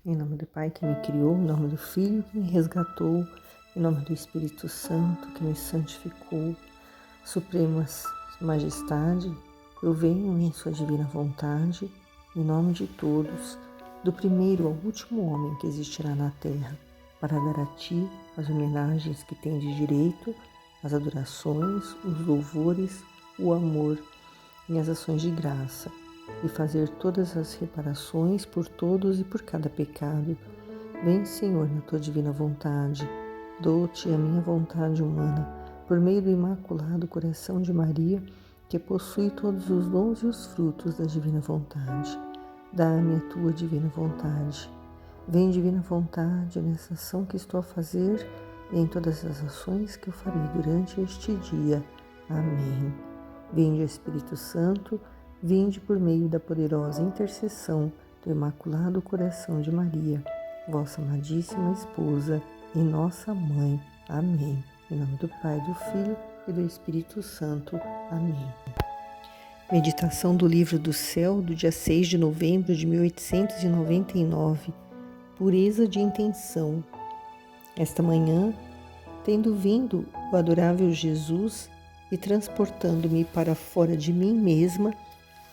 Em nome do Pai que me criou, em nome do Filho que me resgatou, em nome do Espírito Santo que me santificou, Supremas Majestade, eu venho em Sua divina vontade, em nome de todos, do primeiro ao último homem que existirá na terra, para dar a Ti as homenagens que tem de direito, as adorações, os louvores, o amor e as ações de graça, e fazer todas as reparações por todos e por cada pecado. Vem, Senhor, na Tua divina vontade, dou-te a minha vontade humana, por meio do Imaculado Coração de Maria, que possui todos os dons e os frutos da divina vontade. Dá-me a Tua divina vontade. Vem, divina vontade, nessa ação que estou a fazer e em todas as ações que eu farei durante este dia. Amém. Vinde, Espírito Santo, vinde por meio da poderosa intercessão do Imaculado Coração de Maria, vossa amadíssima esposa e nossa mãe. Amém. Em nome do Pai, do Filho e do Espírito Santo. Amém. Meditação do Livro do Céu, do dia 6 de novembro de 1899. Pureza de intenção. Esta manhã, tendo vindo o adorável Jesus e transportando-me para fora de mim mesma,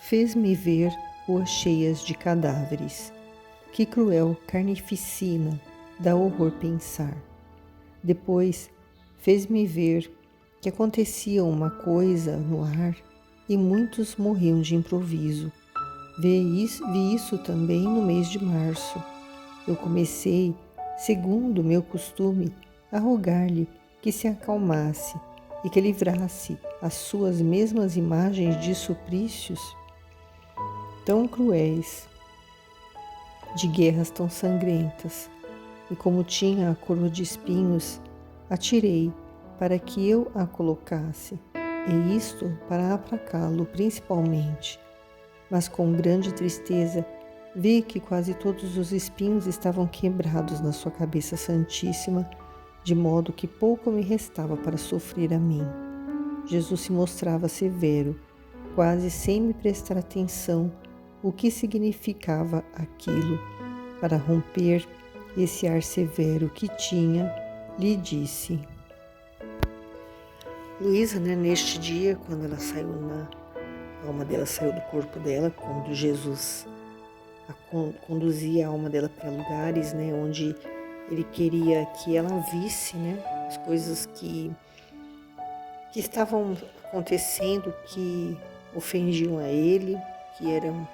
fez-me ver ruas cheias de cadáveres. Que cruel carnificina, dá horror pensar. Depois, fez-me ver que acontecia uma coisa no ar e muitos morriam de improviso. Vi isso também no mês de março. Eu comecei, segundo meu costume, a rogar-lhe que se acalmasse e que livrasse as suas mesmas imagens de suplícios tão cruéis, de guerras tão sangrentas, e como tinha a coroa de espinhos, atirei para que eu a colocasse, e isto para aplacá-lo principalmente. Mas com grande tristeza vi que quase todos os espinhos estavam quebrados na sua cabeça santíssima, de modo que pouco me restava para sofrer a mim. Jesus se mostrava severo, quase sem me prestar atenção o que significava aquilo. Para romper esse ar severo que tinha, lhe disse: Luísa, neste dia, quando ela saiu, a alma dela saiu do corpo dela, quando Jesus conduzia a alma dela para lugares, onde ele queria que ela visse, as coisas que estavam acontecendo, que ofendiam a ele, que eram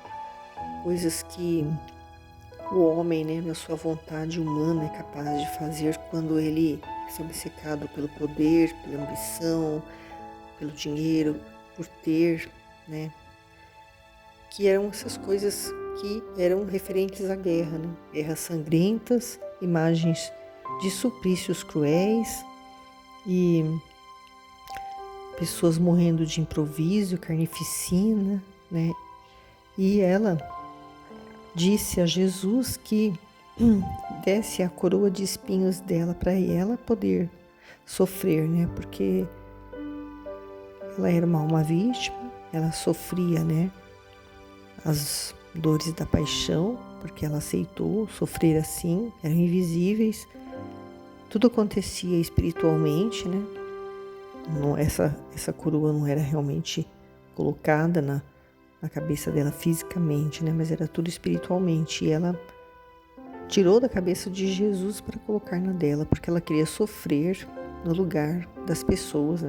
coisas que o homem, na sua vontade humana, é capaz de fazer quando ele é obcecado pelo poder, pela ambição, pelo dinheiro, por ter, que eram essas coisas que eram referentes à guerra, guerras sangrentas, imagens de suplícios cruéis e pessoas morrendo de improviso, carnificina, E ela disse a Jesus que desse a coroa de espinhos dela para ela poder sofrer, porque ela era uma alma vítima, ela sofria, as dores da paixão, porque ela aceitou sofrer assim, eram invisíveis, tudo acontecia espiritualmente, Não, essa coroa não era realmente colocada na cabeça dela fisicamente, mas era tudo espiritualmente, e ela tirou da cabeça de Jesus para colocar na dela, porque ela queria sofrer no lugar das pessoas,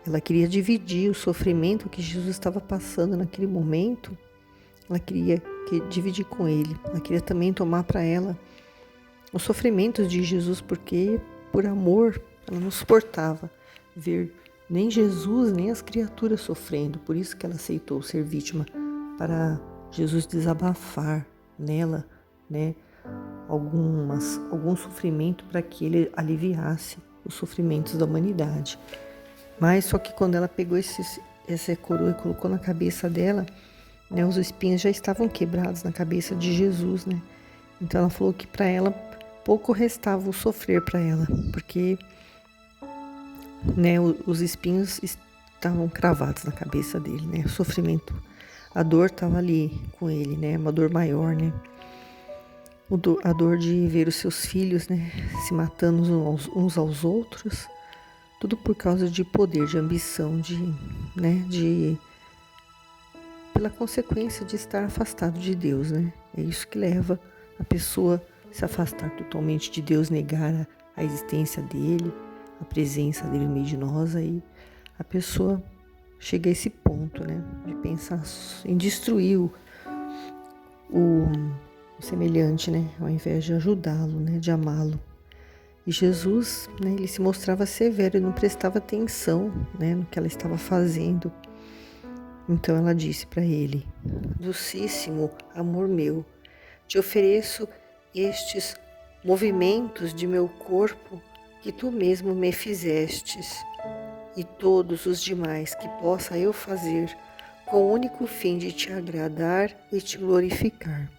Ela queria dividir o sofrimento que Jesus estava passando naquele momento, ela queria dividir com ele, ela queria também tomar para ela os sofrimentos de Jesus, porque por amor ela não suportava ver nem Jesus, nem as criaturas sofrendo, por isso que ela aceitou ser vítima, para Jesus desabafar nela, algum sofrimento, para que ele aliviasse os sofrimentos da humanidade. Mas só que quando ela pegou essa coroa e colocou na cabeça dela, os espinhos já estavam quebrados na cabeça de Jesus, Então ela falou que para ela pouco restava o sofrer para ela, porque os espinhos estavam cravados na cabeça dele, o sofrimento, a dor estava ali com ele, uma dor maior, a dor de ver os seus filhos, né, se matando uns aos outros, tudo por causa de poder, de ambição, pela consequência de estar afastado de Deus, né? É isso que leva a pessoa a se afastar totalmente de Deus, negar a existência dele, a presença dele no meio de nós, aí a pessoa chega a esse ponto, né, de pensar em destruir o semelhante, né, ao invés de ajudá-lo, né, de amá-lo. E Jesus, né, ele se mostrava severo e não prestava atenção, né, no que ela estava fazendo. Então ela disse para ele: Docíssimo amor meu, te ofereço estes movimentos de meu corpo que tu mesmo me fizestes, e todos os demais que possa eu fazer, com o único fim de te agradar e te glorificar.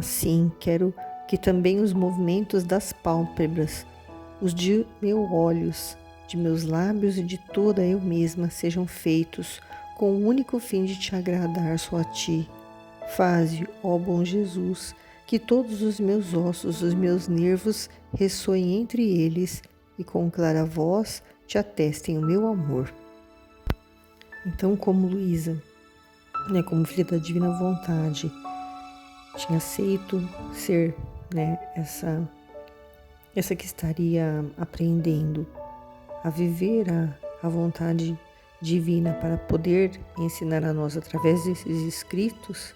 Sim, quero que também os movimentos das pálpebras, os de meus olhos, de meus lábios e de toda eu mesma sejam feitos com o único fim de te agradar só a ti. Faze, ó bom Jesus, que todos os meus ossos, os meus nervos ressoem entre eles e com clara voz te atestem o meu amor. Então, como Luísa, né, como filha da divina vontade, tinha aceito ser, né, essa que estaria aprendendo a viver a vontade divina para poder ensinar a nós através desses escritos,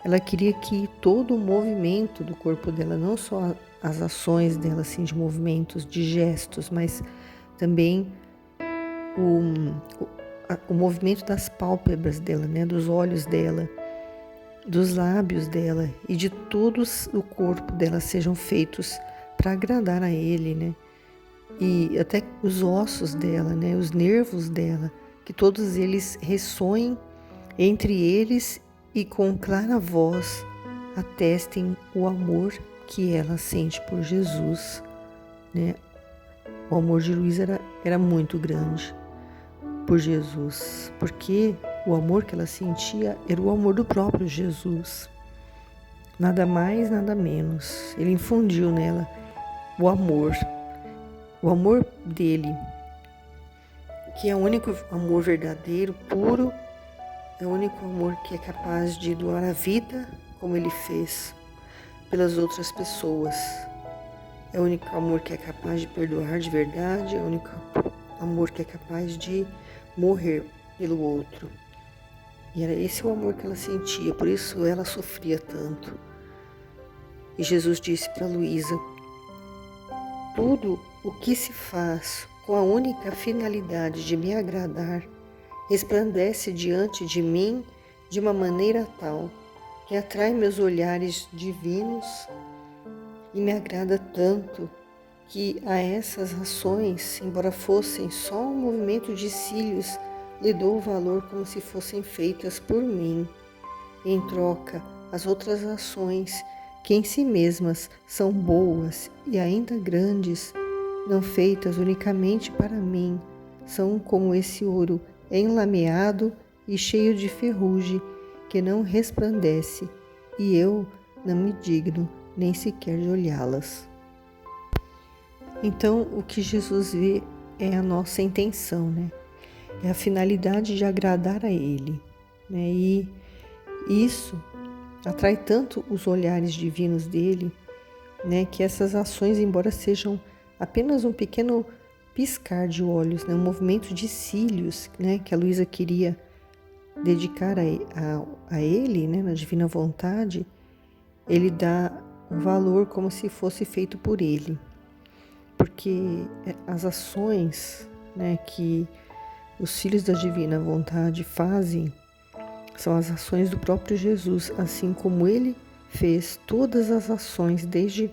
ela queria que todo o movimento do corpo dela, não só as ações dela, assim, de movimentos, de gestos, mas também o movimento das pálpebras dela, né, dos olhos dela, dos lábios dela e de todos o corpo dela sejam feitos para agradar a ele, né? E até os ossos dela, né, os nervos dela, que todos eles ressoem entre eles e com clara voz atestem o amor que ela sente por Jesus, né? O amor de Luísa era muito grande por Jesus, porque o amor que ela sentia era o amor do próprio Jesus. Nada mais, nada menos. Ele infundiu nela o amor dele, que é o único amor verdadeiro, puro, é o único amor que é capaz de doar a vida como ele fez pelas outras pessoas. É o único amor que é capaz de perdoar de verdade, é o único amor que é capaz de morrer pelo outro. E era esse o amor que ela sentia, por isso ela sofria tanto. E Jesus disse para Luísa: tudo o que se faz com a única finalidade de me agradar resplandece diante de mim de uma maneira tal que atrai meus olhares divinos e me agrada tanto que a essas ações, embora fossem só um movimento de cílios, lhe dou o valor como se fossem feitas por mim. Em troca, as outras ações, que em si mesmas são boas e ainda grandes, não feitas unicamente para mim, são como esse ouro enlameado e cheio de ferrugem que não resplandece, e eu não me digno nem sequer de olhá-las. Então, o que Jesus vê é a nossa intenção, né? É a finalidade de agradar a Ele, né? E isso atrai tanto os olhares divinos dele, né? Que essas ações, embora sejam apenas um pequeno piscar de olhos, né? Um movimento de cílios, né? Que a Luísa queria dedicar a Ele, né? Na divina vontade, Ele dá um valor como se fosse feito por Ele. Porque as ações, né, que os filhos da divina vontade fazem são as ações do próprio Jesus, assim como ele fez todas as ações desde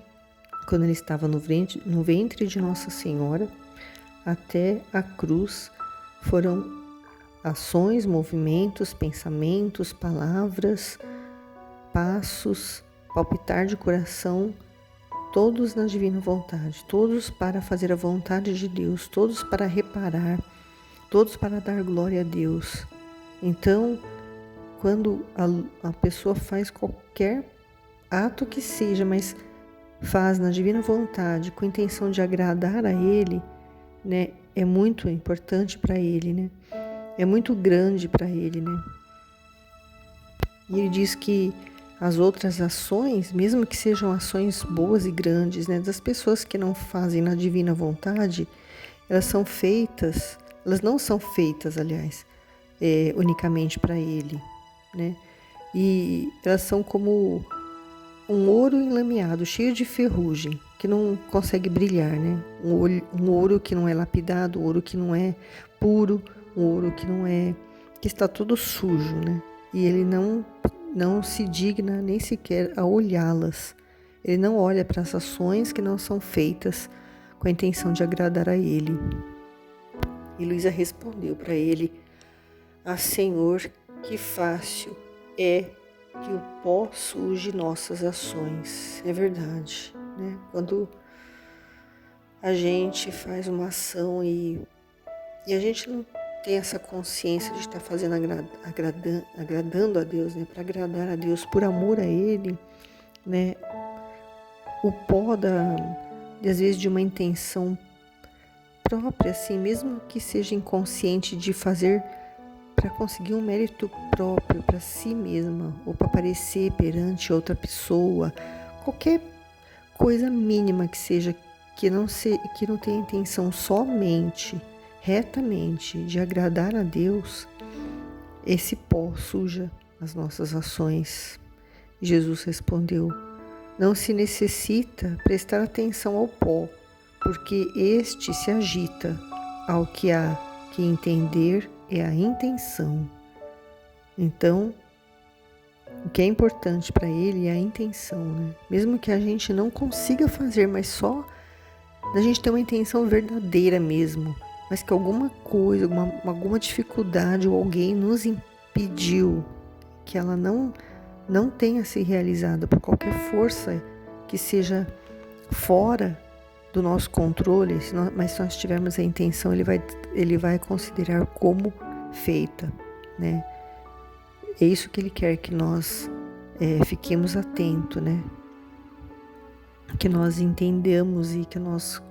quando ele estava no ventre de Nossa Senhora até a cruz. Foram ações, movimentos, pensamentos, palavras, passos, palpitar de coração, todos na divina vontade, todos para fazer a vontade de Deus, todos para reparar, todos para dar glória a Deus. Então, quando a pessoa faz qualquer ato que seja, mas faz na divina vontade, com a intenção de agradar a Ele, né, é muito importante para Ele, né? É muito grande para Ele, né? E Ele diz que as outras ações, mesmo que sejam ações boas e grandes, né, das pessoas que não fazem na divina vontade, elas não são feitas, aliás, unicamente para Ele, né? E elas são como um ouro enlameado, cheio de ferrugem, que não consegue brilhar, né? Um ouro que não é lapidado, um ouro que não é puro, um ouro que está todo sujo, né? E ele não se digna nem sequer a olhá-las. Ele não olha para as ações que não são feitas com a intenção de agradar a Ele. E Luísa respondeu para ele: Ah, Senhor, que fácil é que o pó suje nossas ações. É verdade, né? Quando a gente faz uma ação e a gente não tem essa consciência de estar fazendo agradando a Deus, né? Para agradar a Deus, por amor a Ele, né? O pó às vezes de uma intenção própria, assim, mesmo que seja inconsciente, de fazer para conseguir um mérito próprio para si mesma ou para aparecer perante outra pessoa, qualquer coisa mínima que seja, que não tenha intenção somente, retamente de agradar a Deus, esse pó suja as nossas ações. Jesus respondeu: Não se necessita prestar atenção ao pó, porque este se agita. Ao que há que entender é a intenção. Então, o que é importante para ele é a intenção, né? Mesmo que a gente não consiga fazer, mas só da gente ter uma intenção verdadeira mesmo, mas que alguma coisa, alguma dificuldade ou alguém nos impediu que ela não tenha se realizado por qualquer força que seja fora do nosso controle, mas se nós tivermos a intenção, ele vai considerar como feita, né? É isso que ele quer que nós fiquemos atentos, né? Que nós entendamos e que nós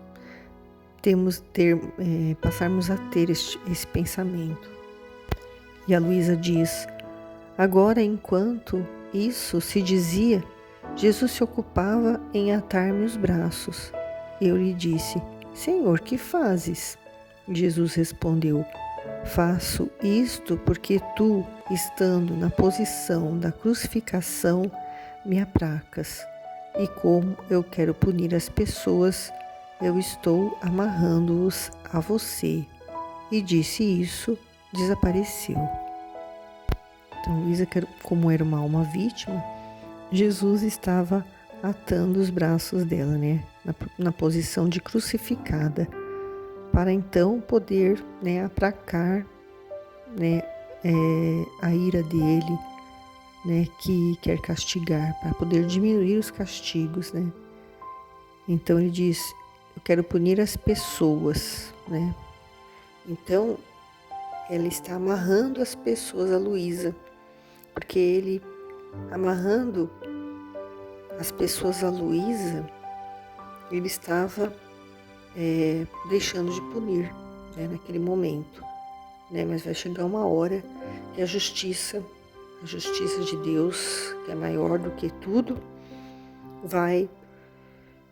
passarmos a ter esse pensamento. E a Luísa diz: Agora, enquanto isso se dizia, Jesus se ocupava em atar-me os braços. Eu lhe disse: Senhor, que fazes? Jesus respondeu: Faço isto porque tu, estando na posição da crucificação, me apracas. E como eu quero punir as pessoas, eu estou amarrando-os a você. E disse isso, desapareceu. Então, Luísa, como era uma alma vítima, Jesus estava atando os braços dela, né, na posição de crucificada, para então poder, né, aplacar, né, a ira dele, né, que quer castigar, para poder diminuir os castigos, né. Então ele diz: eu quero punir as pessoas, né. Então ela está amarrando as pessoas, a Luísa, porque ele, amarrando as pessoas a Luísa, ele estava deixando de punir, né, naquele momento, né? Mas vai chegar uma hora que a justiça de Deus, que é maior do que tudo, vai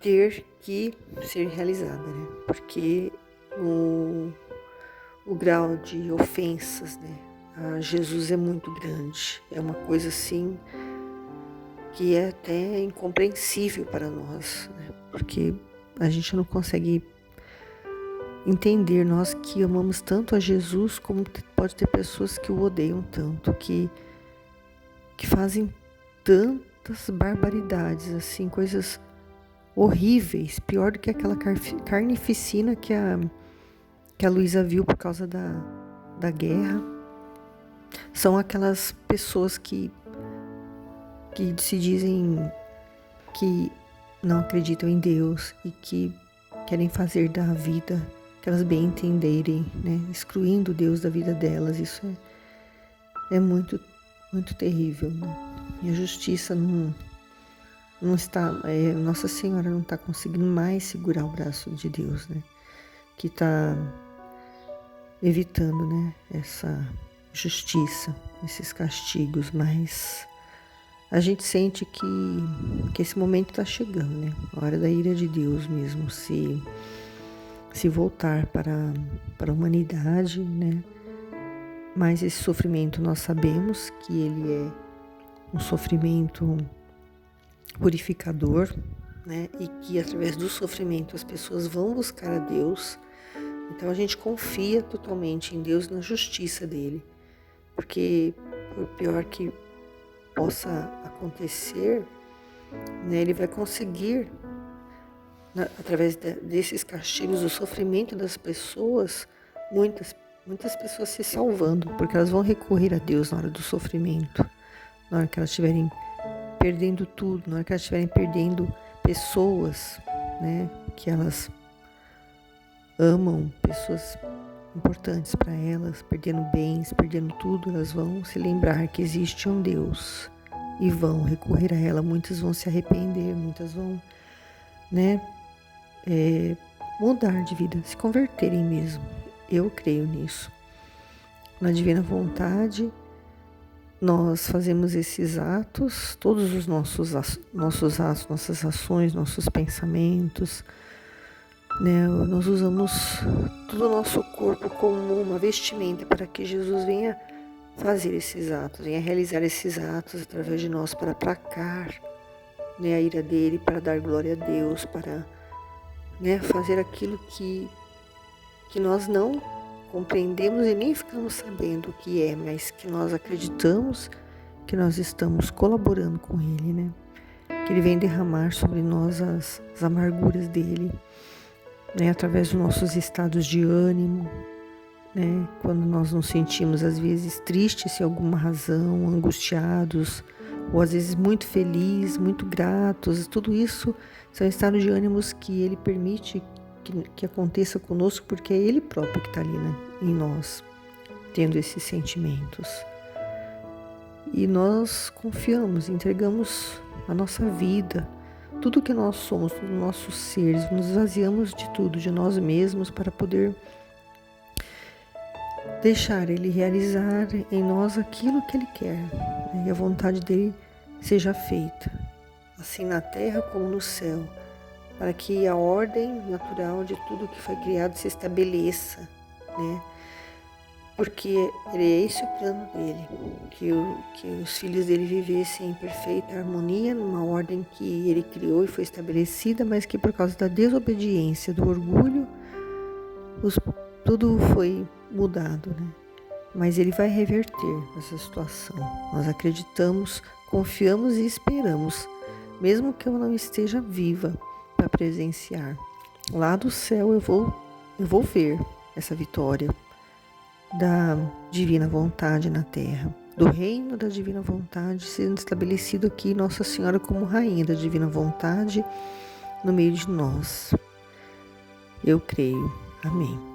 ter que ser realizada, né? Porque o grau de ofensas, né, a Jesus é muito grande, é uma coisa assim que é até incompreensível para nós, né? Porque a gente não consegue entender, nós que amamos tanto a Jesus, como pode ter pessoas que o odeiam tanto, que fazem tantas barbaridades, assim, coisas horríveis, pior do que aquela carnificina que a Luísa viu por causa da guerra. São aquelas pessoas que se dizem que não acreditam em Deus e que querem fazer da vida que elas bem entenderem, né? Excluindo Deus da vida delas. Isso é muito, muito terrível, né? E a justiça não está, Nossa Senhora não está conseguindo mais segurar o braço de Deus, né? Que está evitando, né, essa justiça, esses castigos, mas a gente sente que esse momento está chegando, né? A hora da ira de Deus mesmo se voltar para a humanidade, né? Mas esse sofrimento nós sabemos que ele é um sofrimento purificador, né? E que através do sofrimento as pessoas vão buscar a Deus. Então a gente confia totalmente em Deus, na justiça dele, porque por pior que possa acontecer, né, ele vai conseguir, através desses castigos, o sofrimento das pessoas, muitas pessoas se salvando, porque elas vão recorrer a Deus na hora do sofrimento, na hora que elas estiverem perdendo tudo, na hora que elas estiverem perdendo pessoas, né, que elas amam, pessoas importantes para elas, perdendo bens, perdendo tudo, elas vão se lembrar que existe um Deus e vão recorrer a ela. Muitas vão se arrepender, muitas vão, né, mudar de vida, se converterem mesmo. Eu creio nisso. Na divina vontade, nós fazemos esses atos, todos os nossos atos, nossas ações, nossos pensamentos, né? Nós usamos todo o nosso corpo como uma vestimenta para que Jesus venha fazer esses atos, venha realizar esses atos através de nós para aplacar, né, a ira dele, para dar glória a Deus, para, né, fazer aquilo que nós não compreendemos e nem ficamos sabendo o que é, mas que nós acreditamos que nós estamos colaborando com ele, né? Que ele vem derramar sobre nós as amarguras dele, né? Através dos nossos estados de ânimo, né? Quando nós nos sentimos às vezes tristes sem alguma razão, angustiados, ou às vezes muito felizes, muito gratos, tudo isso são estados de ânimos que ele permite que aconteça conosco, porque é ele próprio que está ali, né, em nós, tendo esses sentimentos. E nós confiamos, entregamos a nossa vida, tudo que nós somos, todo o nosso ser, nos esvaziamos de tudo, de nós mesmos, para poder deixar ele realizar em nós aquilo que ele quer, né, e a vontade dele seja feita, assim na terra como no céu, para que a ordem natural de tudo que foi criado se estabeleça, né? Porque é esse o plano dele, que os filhos dele vivessem em perfeita harmonia, numa ordem que ele criou e foi estabelecida, mas que por causa da desobediência, do orgulho, tudo foi mudado, né? Mas ele vai reverter essa situação. Nós acreditamos, confiamos e esperamos, mesmo que eu não esteja viva para presenciar. Lá do céu eu vou ver essa vitória da divina vontade na terra, do reino da divina vontade sendo estabelecido aqui, Nossa Senhora como rainha da divina vontade no meio de nós. Eu creio. Amém.